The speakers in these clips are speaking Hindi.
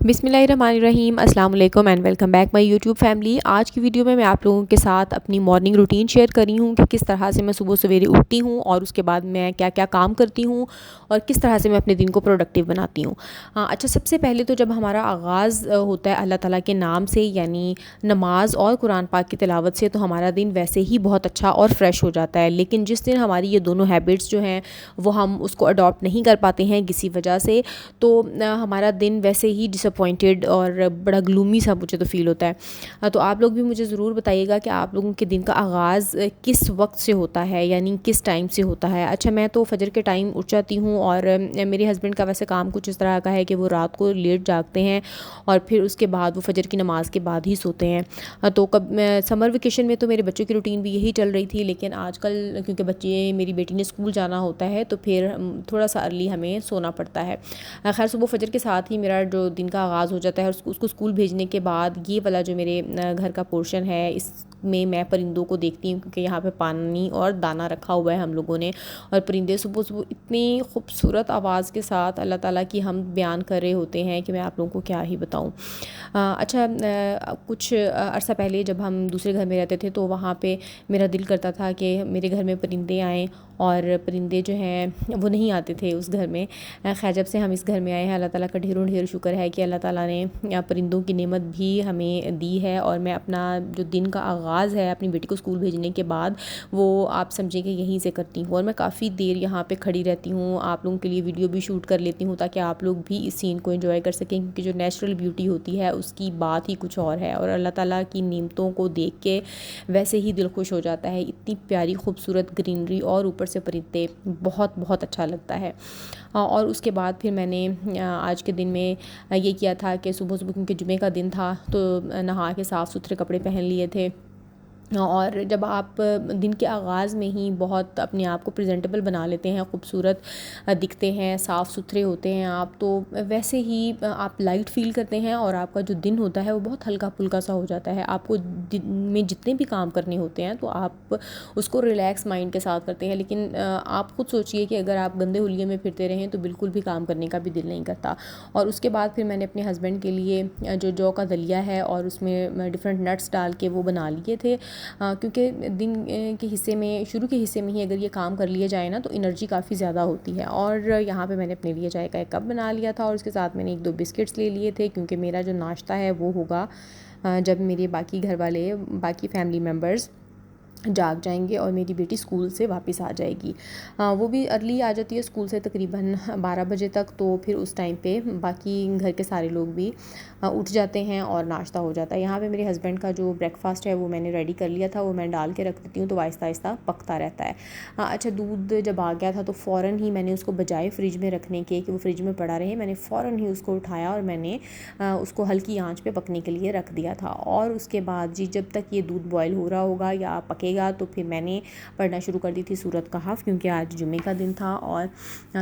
बिस्मिल्लाहिर्रहमानिर्रहीम अस्सलाम वालेकुम and welcome back my YouTube family. आज की वीडियो में मैं आप लोगों के साथ अपनी मॉर्निंग रूटीन शेयर कर रही हूँ कि किस तरह से मैं सुबह सवेरे उठती हूँ और उसके बाद मैं क्या क्या काम करती हूँ और किस तरह से मैं अपने दिन को प्रोडक्टिव बनाती हूँ। अच्छा, सबसे पहले तो जब हमारा आगाज़ होता है अल्लाह ताला के नाम से, यानी नमाज और कुरान पाक की तिलावत से, तो हमारा दिन वैसे ही बहुत अच्छा और फ्रेश हो जाता है। लेकिन जिस दिन हमारी ये दोनों हैबिट्स जो हैं वो हम उसको अडॉप्ट नहीं कर पाते हैं किसी वजह से, तो हमारा दिन वैसे ही डिसअपॉइंटेड और बड़ा ग्लूमी सा मुझे तो फ़ील होता है। तो आप लोग भी मुझे ज़रूर बताइएगा कि आप लोगों के दिन का आगाज़ किस वक्त से होता है, यानी किस टाइम से होता है। अच्छा, मैं तो फजर के टाइम उठ जाती हूँ और मेरे हस्बैंड का वैसे काम कुछ इस तरह का है कि वो रात को लेट जागते हैं और फिर उसके बाद वो फजर की नमाज़ के बाद ही सोते हैं। तो कब समर वेकेशन में तो मेरे बच्चों की रूटीन भी यही चल रही थी, लेकिन आजकल क्योंकि बच्चे, मेरी बेटी ने स्कूल जाना होता है तो फिर थोड़ा सा अर्ली हमें सोना पड़ता है। खैर, सुबह फजर के साथ ही मेरा जो दिन का आगाज़ हो जाता है और उसको स्कूल भेजने के बाद ये वाला जो मेरे घर का पोर्शन है, इसमें मैं परिंदों को देखती हूँ क्योंकि यहाँ पे पानी और दाना रखा हुआ है हम लोगों ने। और परिंदे सुबह सुबह इतनी खूबसूरत आवाज़ के साथ अल्लाह ताला की हम बयान कर रहे होते हैं कि मैं आप लोगों को क्या ही बताऊँ। अच्छा, कुछ अरसा पहले जब हम दूसरे घर में रहते थे तो वहाँ पे मेरा दिल करता था कि मेरे घर में परिंदे आएँ, और परिंदे जो हैं वो नहीं आते थे उस घर में। खैर, जब से हम इस घर में आए हैं अल्लाह ताला का ढेरों ढेर शुक्र है कि अल्लाह ताला ने परिंदों की नेमत भी हमें दी है। और मैं अपना जो दिन का आगाज़ है अपनी बेटी को स्कूल भेजने के बाद, वो आप समझें कि यहीं से करती हूँ। और मैं काफ़ी देर यहाँ पे खड़ी रहती हूँ, आप लोगों के लिए वीडियो भी शूट कर लेती हूँ ताकि आप लोग भी इस सीन को एंजॉय कर सकें, क्योंकि जो नेचुरल ब्यूटी होती है उसकी बात ही कुछ और है। और अल्लाह ताला की नेमतों को देख के वैसे ही दिल खुश हो जाता है। इतनी प्यारी खूबसूरत ग्रीनरी और ऊपर से परिंदे, बहुत बहुत अच्छा लगता है। और उसके बाद फिर मैंने आज के दिन में ये किया था कि सुबह सुबह, क्योंकि जुमे का दिन था, तो नहा के साफ़ सुथरे कपड़े पहन लिए थे। और जब आप दिन के आगाज़ में ही बहुत अपने आप को प्रेजेंटेबल बना लेते हैं, खूबसूरत दिखते हैं, साफ़ सुथरे होते हैं आप, तो वैसे ही आप लाइट फ़ील करते हैं और आपका जो दिन होता है वो बहुत हल्का फुल्का सा हो जाता है। आपको दिन में जितने भी काम करने होते हैं तो आप उसको रिलैक्स माइंड के साथ करते हैं। लेकिन आप खुद सोचिए कि अगर आप गंदे हुलिये में फिरते रहें तो बिल्कुल भी काम करने का भी दिल नहीं करता। और उसके बाद फिर मैंने अपने हस्बैंड के लिए जो जौ का दलिया है और उसमें डिफरेंट नट्स डाल के वो बना लिए थे, क्योंकि दिन के हिस्से में, शुरू के हिस्से में ही अगर ये काम कर लिया जाए ना तो एनर्जी काफ़ी ज़्यादा होती है। और यहाँ पे मैंने अपने लिए चाय का एक कप बना लिया था और उसके साथ मैंने 1-2 बिस्किट्स ले लिए थे, क्योंकि मेरा जो नाश्ता है वो होगा जब मेरे बाकी घर वाले, बाकी फैमिली मेम्बर्स जाग जाएंगे और मेरी बेटी स्कूल से वापस आ जाएगी। वो भी अर्ली आ जाती है स्कूल से तकरीबन 12 बजे तक, तो फिर उस टाइम पे बाकी घर के सारे लोग भी उठ जाते हैं और नाश्ता हो जाता है। यहाँ पे मेरे हस्बैंड का जो ब्रेकफास्ट है वो मैंने रेडी कर लिया था, वो मैं डाल के रख देती हूँ तो आहिस्ता आहिस्ता पकता रहता है। अच्छा, दूध जब आ गया था तो फ़ौरन ही मैंने उसको, बजाय फ्रिज में रखने के कि वो फ्रिज में पड़ा रहे, मैंने फ़ौरन ही उसको उठाया और मैंने उसको हल्की आंच पे पकने के लिए रख दिया था। और उसके बाद जी, जब तक ये दूध बॉयल हो रहा होगा या पकेगा, तो फिर मैंने पढ़ना शुरू कर दी थी सूरत कहफ, क्योंकि आज जुमे का दिन था और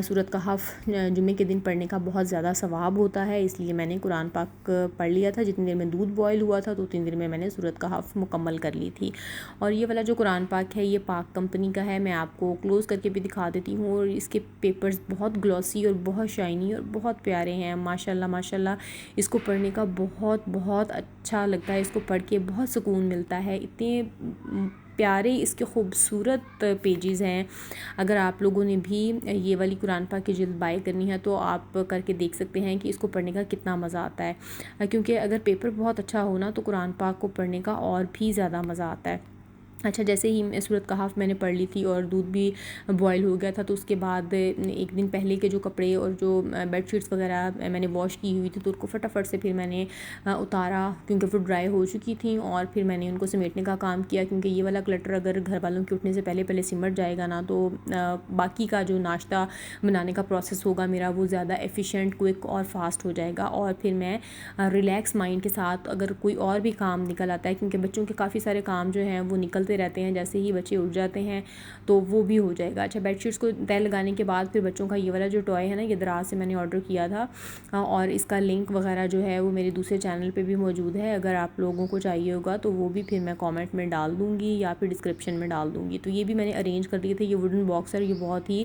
सूरत कहफ जुमे के दिन पढ़ने का बहुत ज़्यादा सवाब होता है, इसलिए मैंने कुरान पाक पढ़ लिया था। जितनी देर में दूध बॉयल हुआ था तो उतनी देर में मैंने सूरत कहफ मुकम्मल कर ली थी। और ये वाला जो कुरान पाक है ये पाक कंपनी का है, मैं आपको क्लोज़ करके भी दिखा देती हूँ। और इसके पेपर्स बहुत ग्लॉसी और बहुत शाइनी और बहुत प्यारे हैं, माशाल्लाह माशाल्लाह। इसको पढ़ने का बहुत बहुत अच्छा लगता है, इसको पढ़ के बहुत सुकून मिलता है। इतने प्यारे इसके खूबसूरत पेजेस हैं। अगर आप लोगों ने भी ये वाली कुरान पाक की जिल्द बाय करनी है तो आप करके देख सकते हैं कि इसको पढ़ने का कितना मज़ा आता है, क्योंकि अगर पेपर बहुत अच्छा हो ना तो कुरान पाक को पढ़ने का और भी ज़्यादा मज़ा आता है। अच्छा, जैसे ही सूरत कहफ मैंने पढ़ ली थी और दूध भी बॉयल हो गया था, तो उसके बाद एक दिन पहले के जो कपड़े और जो बेडशीट्स वगैरह मैंने वॉश की हुई थी तो उनको फटाफट से फिर मैंने उतारा, क्योंकि वो ड्राई हो चुकी थी। और फिर मैंने उनको समेटने का काम किया, क्योंकि ये वाला क्लटर अगर घर वालों के उठने से पहले पहले सिमट जाएगा ना तो बाकी का जो नाश्ता बनाने का प्रोसेस होगा मेरा वो ज़्यादा एफिशिएंट, क्विक और फास्ट हो जाएगा। और फिर मैं रिलैक्स माइंड के साथ, अगर कोई और भी काम निकल आता है, क्योंकि बच्चों के काफ़ी सारे काम जो हैं वो निकल चलते रहते हैं, जैसे ही बच्चे उठ जाते हैं तो वो भी हो जाएगा। अच्छा, बेडशीट्स को तय लगाने के बाद फिर बच्चों का ये वाला जो टॉय है ना, ये दराज से मैंने ऑर्डर किया था और इसका लिंक वगैरह जो है वो मेरे दूसरे चैनल पे भी मौजूद है। अगर आप लोगों को चाहिए होगा तो वो भी फिर मैं कमेंट में डाल दूँगी या फिर डिस्क्रिप्शन में डाल दूँगी। तो ये भी मैंने अरेंज कर दिए थे। ये वुडन बॉक्स है, ये बहुत ही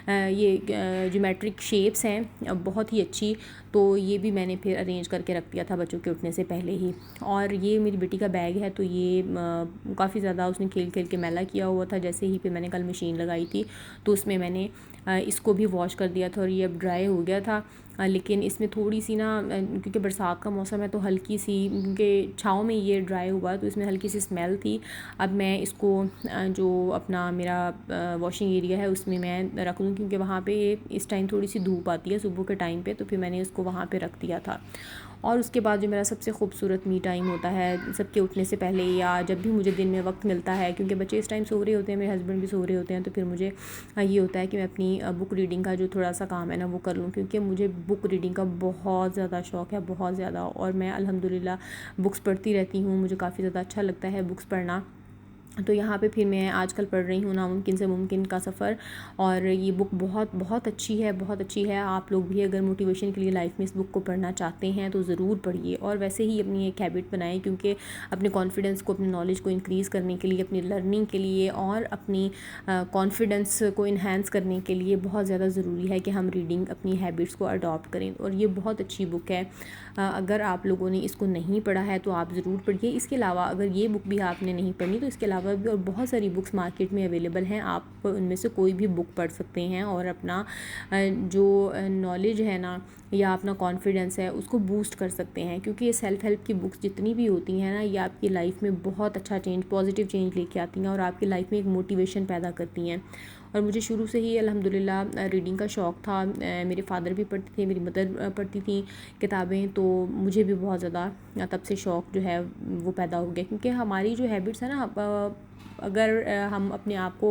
ये ज्योमेट्रिक शेप्स हैं, बहुत ही अच्छी। तो ये भी मैंने फिर अरेंज करके रख दिया था बच्चों के उठने से पहले ही। और ये मेरी बेटी का बैग है, तो ये काफ़ी ज़्यादा उसने खेल खेल के मैला किया हुआ था। जैसे ही फिर मैंने कल मशीन लगाई थी तो उसमें मैंने इसको भी वॉश कर दिया था और ये अब ड्राई हो गया था। लेकिन इसमें थोड़ी सी ना, क्योंकि बरसात का मौसम है तो हल्की सी, क्योंकि छाँव में ये ड्राई हुआ तो इसमें हल्की सी स्मेल थी। अब मैं इसको जो अपना मेरा वॉशिंग एरिया है उसमें मैं रख दूँ, क्योंकि वहाँ पे इस टाइम थोड़ी सी धूप आती है सुबह के टाइम पे, तो फिर मैंने इसको वहाँ पे रख दिया था। और उसके बाद जो मेरा सबसे खूबसूरत मी टाइम होता है सबके उठने से पहले, या जब भी मुझे दिन में वक्त मिलता है, क्योंकि बच्चे इस टाइम सो रहे होते हैं, मेरे हस्बैंड भी सो रहे होते हैं, तो फिर मुझे ये होता है कि मैं अपनी बुक रीडिंग का जो थोड़ा सा काम है ना वो कर लूँ, क्योंकि मुझे बुक रीडिंग का बहुत ज़्यादा शौक़ है, बहुत ज़्यादा। और मैं अल्हम्दुलिल्लाह बुक्स पढ़ती रहती हूँ, मुझे काफ़ी ज़्यादा अच्छा लगता है बुक्स पढ़ना। तो यहाँ पे फिर मैं आजकल पढ़ रही हूँ नामुमकिन से मुमकिन का सफ़र, और ये बुक बहुत बहुत अच्छी है, बहुत अच्छी है। आप लोग भी अगर मोटिवेशन के लिए लाइफ में इस बुक को पढ़ना चाहते हैं तो ज़रूर पढ़िए, और वैसे ही अपनी एक हैबिट बनाएं, क्योंकि अपने कॉन्फिडेंस को, अपनी नॉलेज को इंक्रीज़ करने के लिए, अपनी लर्निंग के लिए और अपनी कॉन्फिडेंस को इन्हेंस करने के लिए बहुत ज़्यादा ज़रूरी है कि हम रीडिंग अपनी हैबिट्स को अडॉप्ट करें। और ये बहुत अच्छी बुक है, अगर आप लोगों ने इसको नहीं पढ़ा है तो आप ज़रूर पढ़िए। इसके अलावा अगर ये बुक भी आपने नहीं पढ़ी तो इसके अलावा भी और बहुत सारी बुक्स मार्केट में अवेलेबल हैं, आप उनमें से कोई भी बुक पढ़ सकते हैं और अपना जो नॉलेज है ना या अपना कॉन्फिडेंस है उसको बूस्ट कर सकते हैं। क्योंकि ये सेल्फ़ हेल्प की बुक्स जितनी भी होती हैं ना, ये आपकी लाइफ में बहुत अच्छा चेंज, पॉजिटिव चेंज लेके आती हैं और आपकी लाइफ में एक मोटिवेशन पैदा करती हैं। और मुझे शुरू से ही अल्हम्दुलिल्लाह रीडिंग का शौक़ था। मेरे फादर भी पढ़ते थे, मेरी मदर पढ़ती थी किताबें, तो मुझे भी बहुत ज़्यादा तब से शौक़ जो है वो पैदा हो गया। क्योंकि हमारी जो हैबिट्स है ना, अगर हम अपने आप को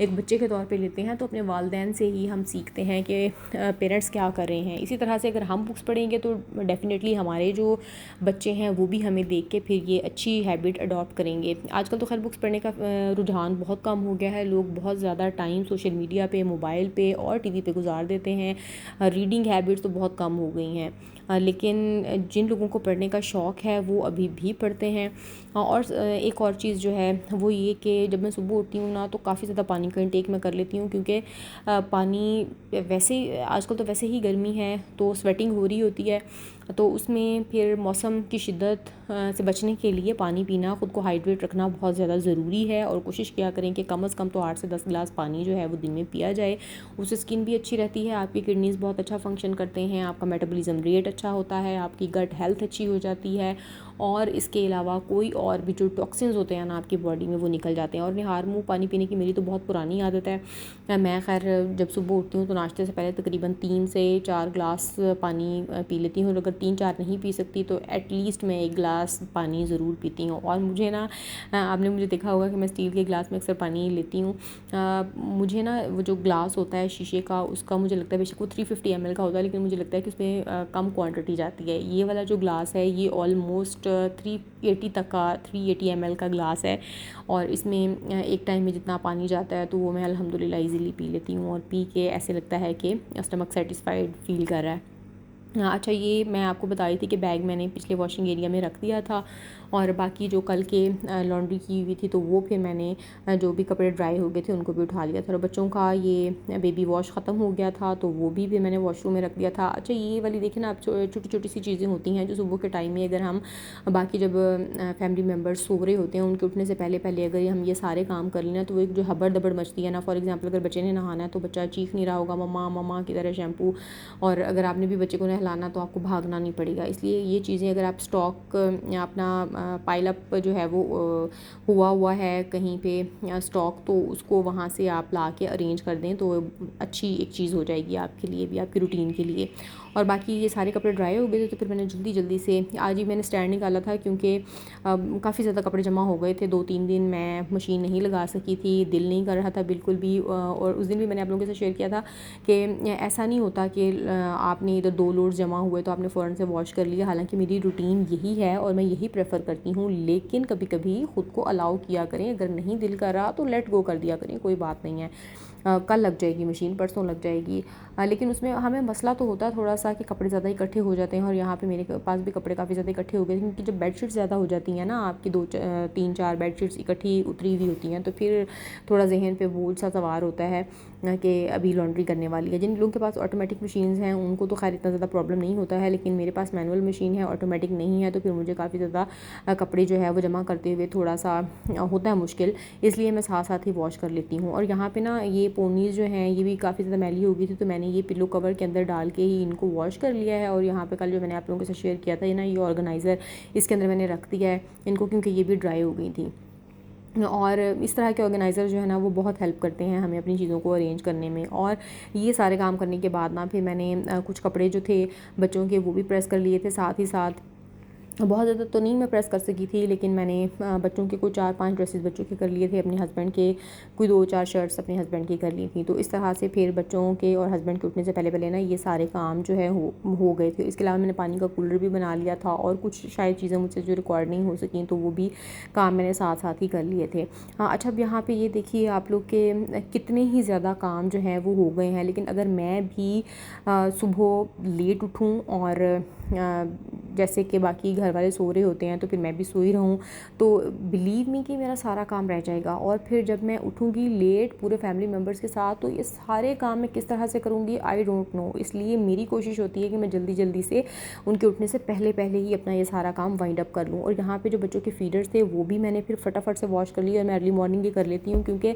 एक बच्चे के तौर पे लेते हैं तो अपने वालिदैन से ही हम सीखते हैं कि पेरेंट्स क्या कर रहे हैं। इसी तरह से अगर हम बुक्स पढ़ेंगे तो डेफ़िनेटली हमारे जो बच्चे हैं वो भी हमें देख के फिर ये अच्छी हैबिट अडॉप्ट करेंगे। आजकल तो खैर बुक्स पढ़ने का रुझान बहुत कम हो गया है, लोग बहुत ज़्यादा टाइम सोशल मीडिया पे, मोबाइल पे और टीवी पे गुजार देते हैं। रीडिंग हैबिट्स तो बहुत कम हो गई हैं, लेकिन जिन लोगों को पढ़ने का शौक़ है वो अभी भी पढ़ते हैं। और एक और चीज़ जो है वो ये कि जब मैं सुबह उठती हूँ ना तो काफ़ी ज़्यादा पानी का इंटेक मैं कर लेती हूँ, क्योंकि पानी वैसे आजकल तो वैसे ही गर्मी है तो स्वेटिंग हो रही होती है, तो उसमें फिर मौसम की शिद्दत से बचने के लिए पानी पीना, ख़ुद को हाइड्रेट रखना बहुत ज़्यादा ज़रूरी है। और कोशिश किया करें कि कम से कम तो 8 से 10 गिलास पानी जो है वो दिन में पिया जाए। उससे स्किन भी अच्छी रहती है, आपकी किडनीज़ बहुत अच्छा फंक्शन करते हैं, आपका मेटाबॉलिज्म रेट अच्छा होता है, आपकी गट हेल्थ अच्छी हो जाती है, और इसके अलावा कोई और भी जो टॉक्सिन्स होते हैं ना आपकी बॉडी में वो निकल जाते हैं। और निहार मुँह पानी पीने की मेरी तो बहुत पुरानी आदत है। मैं खैर जब सुबह उठती हूँ तो नाश्ते से पहले तकरीबन 3 से 4 गिलास पानी पी लेती हूँ, और अगर 3-4 नहीं पी सकती तो एटलीस्ट मैं 1 गिलास पानी ज़रूर पीती हूँ। और मुझे ना, आपने मुझे देखा होगा कि मैं स्टील के गिलास में अक्सर पानी लेती हूँ। मुझे ना वो जो ग्लास होता है शीशे का, उसका मुझे लगता है बेशक वो 350 ml का होता है, लेकिन मुझे लगता है कि उसमें कम क्वांटिटी जाती है। ये वाला जो ग्लास है ये ऑलमोस्ट 380 तक का 380 ml का ग्लास है, और इसमें एक टाइम में जितना पानी जाता है तो वो मैं अल्हम्दुलिल्लाह ईज़िली पी लेती हूँ, और पी के ऐसे लगता है कि स्टमक सेटिस्फाइड फ़ील कर रहा है। अच्छा, ये मैं आपको बता रही थी कि बैग मैंने पिछले वॉशिंग एरिया में रख दिया था, और बाकी जो कल के लॉन्ड्री की हुई थी तो वो फिर मैंने जो भी कपड़े ड्राई हो गए थे उनको भी उठा लिया था। और बच्चों का ये बेबी वॉश ख़त्म हो गया था तो वो भी मैंने वॉशरूम में रख दिया था। अच्छा, ये वाली देखिए ना, अब छोटी छोटी सी चीज़ें होती हैं जो सुबह के टाइम में अगर हम बाकी जब फैमिली मेम्बर्स सो रहे होते हैं उनके उठने से पहले पहले अगर हम ये सारे काम कर लें तो एक जो हबड़ दबड़ मचती है ना, फॉर एग्जाम्पल अगर बच्चे ने नहाना है तो बच्चा चीख नहीं रहा होगा मम्मा मम्मा की तरह शैम्पू, और अगर आपने भी बच्चे को नहलाना तो आपको भागना नहीं पड़ेगा। इसलिए ये चीज़ें अगर आप स्टॉक या अपना पाइल अप जो है वो हुआ है कहीं पे या स्टॉक, तो उसको वहाँ से आप ला के अरेंज कर दें तो अच्छी एक चीज़ हो जाएगी आपके लिए भी, आपकी रूटीन के लिए। और बाकी ये सारे कपड़े ड्राई हो गए थे, तो फिर मैंने जल्दी से आज ही मैंने स्टैंड निकाला था क्योंकि काफ़ी ज़्यादा कपड़े जमा हो गए थे। 2-3 दिन मैं मशीन नहीं लगा सकी थी, दिल नहीं कर रहा था बिल्कुल भी। और उस दिन भी मैंने आप लोगों के साथ शेयर किया था कि ऐसा नहीं होता कि आपने इधर 2 लोड जमा हुए तो आपने फ़ौरन से वॉश कर लिया। हालांकि मेरी रूटीन यही है और मैं यही प्रेफर करती हूँ, लेकिन कभी कभी ख़ुद को अलाउ किया करें। अगर नहीं दिल कर रहा तो लेट गो कर दिया करें, कोई बात नहीं है। कल लग जाएगी मशीन, परसों लग जाएगी। लेकिन उसमें हमें मसला तो होता है थोड़ा सा कि कपड़े ज़्यादा इकट्ठे हो जाते हैं। और यहाँ पे मेरे पास भी कपड़े काफ़ी ज़्यादा इकट्ठे हो गए, क्योंकि जब बेडशीट्स ज़्यादा हो जाती हैं ना, आपकी 2-3-4 बेडशीट्स इकट्ठी उतरी हुई होती हैं, तो फिर थोड़ा जहन पे बोझ सा सवार होता है कि अभी लॉन्ड्री करने वाली है। जिन लोगों के पास ऑटोमेटिक मशीन्स हैं उनको तो खैर इतना ज़्यादा प्रॉब्लम नहीं होता है, लेकिन मेरे पास मैनुअल मशीन है, ऑटोमेटिक नहीं है, तो फिर मुझे काफ़ी ज़्यादा कपड़े जो है वो जमा करते हुए थोड़ा सा होता है मुश्किल। इसलिए मैं साथ साथ ही वॉश कर लेती हूँ। और यहाँ पे ना ये पोनीज़ जो हैं ये भी काफ़ी ज़्यादा मैली हो गई थी, तो मैंने ये पिलो कवर के अंदर डाल के ही इनको वॉश कर लिया है। और यहाँ पे कल जो मैंने आप लोगों के साथ शेयर किया था ये ऑर्गेनाइज़र, इसके अंदर मैंने रख दिया है इनको, क्योंकि ये भी ड्राई हो गई थी। और इस तरह के ऑर्गेनाइज़र जो है ना वो बहुत हेल्प करते हैं हमें अपनी चीज़ों को अरेंज करने में। और ये सारे काम करने के बाद ना फिर मैंने कुछ कपड़े जो थे बच्चों के वो भी प्रेस कर लिए थे। साथ ही साथ बहुत ज़्यादा तो नहीं मैं प्रेस कर सकी थी, लेकिन मैंने बच्चों के कोई 4-5 ड्रेसेस बच्चों के कर लिए थे, अपने हस्बैंड के कोई 2-4 शर्ट्स अपने हस्बैंड की कर ली थी। तो इस तरह से फिर बच्चों के और हस्बैंड के उठने से पहले पहले ना ये सारे काम जो है हो गए थे। इसके अलावा मैंने पानी का कूलर भी बना लिया था, और कुछ शायद चीज़ें मुझसे जो रिकॉर्ड नहीं हो सकी तो वो भी काम मैंने साथ साथ ही कर लिए थे। हाँ अच्छा, अब यहाँ पर ये देखिए आप लोग के कितने ही ज़्यादा काम जो हैं वो हो गए हैं। लेकिन अगर मैं भी सुबह लेट उठूँ और जैसे कि बाकी घर वाले सो रहे होते हैं तो फिर मैं भी सोई रहूँ, तो बिलीव मी कि मेरा सारा काम रह जाएगा। और फिर जब मैं उठूँगी लेट पूरे फैमिली मेम्बर्स के साथ, तो ये सारे काम मैं किस तरह से करूँगी आई डोंट नो। इसलिए मेरी कोशिश होती है कि मैं जल्दी से उनके उठने से पहले पहले ही अपना ये सारा काम वाइंड अप कर लूँ। और यहाँ पर जो बच्चों के फीडर्स थे वो भी मैंने फिर फटाफट से वॉश कर लिए, और मैं अर्ली मॉर्निंग ही कर लेती हूँ, क्योंकि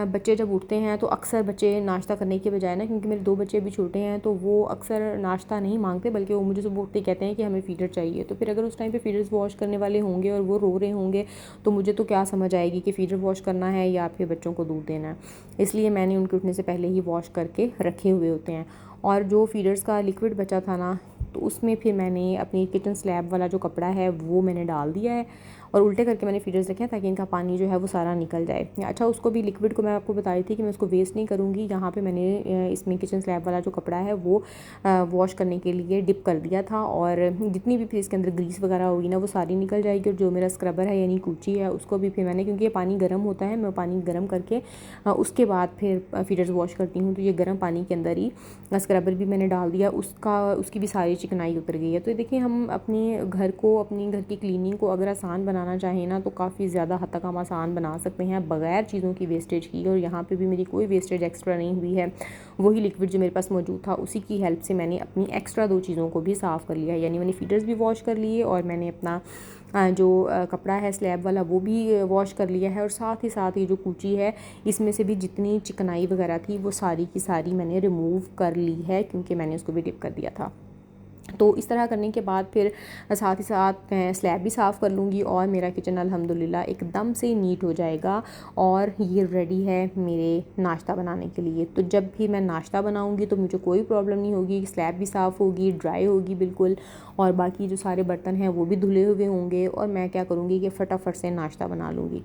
बच्चे जब उठते हैं तो अक्सर बच्चे नाश्ता करने के बजाय ना, क्योंकि मेरे 2 बच्चे भी छोटे हैं, तो वो अक्सर नाश्ता नहीं मांगते, बल्कि वो मुझे सुबह उठते कहते हैं कि हमें फीडर चाहिए। तो फिर अगर उस टाइम पे फीडर्स वॉश करने वाले होंगे और वो रो रहे होंगे, तो मुझे तो क्या समझ आएगी कि फीडर वॉश करना है या फिर बच्चों को दूध देना है। इसलिए मैंने उनके उठने से पहले ही वॉश करके रखे हुए होते हैं। और जो फीडर्स का लिक्विड बचा था ना, तो उसमें फिर मैंने अपनी किचन स्लैब वाला जो कपड़ा है वो मैंने डाल दिया है, और उल्टे करके मैंने फीडर्स रखे हैं ताकि इनका पानी जो है वो सारा निकल जाए। अच्छा, उसको भी लिक्विड को मैं आपको बता रही थी कि मैं उसको वेस्ट नहीं करूँगी। यहाँ पे मैंने इसमें किचन स्लैब वाला जो कपड़ा है वो वॉश करने के लिए डिप कर दिया था, और जितनी भी फिर इसके अंदर ग्रीस वगैरह होगी ना वो सारी निकल जाएगी। और जो मेरा स्क्रबर है यानी कूची है उसको भी फिर मैंने, क्योंकि ये पानी गर्म होता है, मैं पानी गर्म करके उसके बाद फिर फीडर्स वॉश करती हूँ, तो ये गर्म पानी के अंदर ही स्क्रबर भी मैंने डाल दिया, उसकी भी सारी चिकनाई उतर गई है। तो देखिए हम अपने घर को, अपनी घर की क्लीनिंग को अगर आसान बनाना चाहें ना, तो काफ़ी ज़्यादा हद तक हम आसान बना सकते हैं बगैर चीज़ों की वेस्टेज की। और यहाँ पे भी मेरी कोई वेस्टेज एक्स्ट्रा नहीं हुई है। वही लिक्विड जो मेरे पास मौजूद था उसी की हेल्प से मैंने अपनी एक्स्ट्रा 2 चीज़ों को भी साफ़ कर लिया, यानी मैंने फीडर्स भी वॉश कर लिए, और मैंने अपना जो कपड़ा है स्लैब वाला वो भी वॉश कर लिया है। और साथ ही जो कूची है इसमें से भी जितनी चिकनाई वगैरह थी वो सारी की सारी मैंने रिमूव कर ली है, क्योंकि मैंने उसको भी डिप कर दिया था। तो इस तरह करने के बाद फिर साथ ही साथ मैं स्लैब भी साफ़ कर लूँगी, और मेरा किचन अल्हम्दुलिल्लाह एकदम से नीट हो जाएगा, और ये रेडी है मेरे नाश्ता बनाने के लिए। तो जब भी मैं नाश्ता बनाऊँगी तो मुझे कोई प्रॉब्लम नहीं होगी, स्लैब भी साफ़ होगी, ड्राई होगी बिल्कुल, और बाकी जो सारे बर्तन हैं वो भी धुले हुए होंगे, और मैं क्या करूँगी कि फटाफट से नाश्ता बना लूँगी।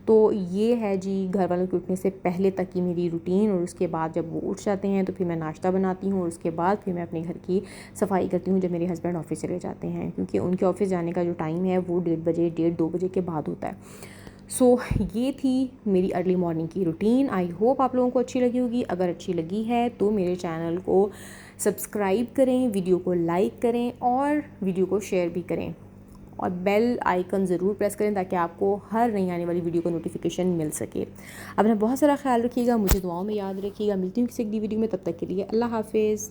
तो ये है जी घर वालों के उठने से पहले तक की मेरी रूटीन। और उसके बाद जब वो उठ जाते हैं तो फिर मैं नाश्ता बनाती हूँ, और उसके बाद फिर मैं अपने घर की सफाई करती हूँ जब मेरे हस्बैंड ऑफिस चले जाते हैं, क्योंकि उनके ऑफिस जाने का जो टाइम है वो 1:30 बजे के बाद होता है। सो ये थी मेरी अर्ली मॉर्निंग की रूटीन। आई होप आप लोगों को अच्छी लगी होगी। अगर अच्छी लगी है तो मेरे चैनल को सब्सक्राइब करें, वीडियो को लाइक करें, और वीडियो को शेयर भी करें, और बेल आइकन ज़रूर प्रेस करें ताकि आपको हर नई आने वाली वीडियो को नोटिफिकेशन मिल सके। अपना बहुत सारा ख्याल रखिएगा, मुझे दुआओं में याद रखिएगा। मिलती हूँ किसी एक वीडियो में, तब तक के लिए अल्लाह हाफिज़।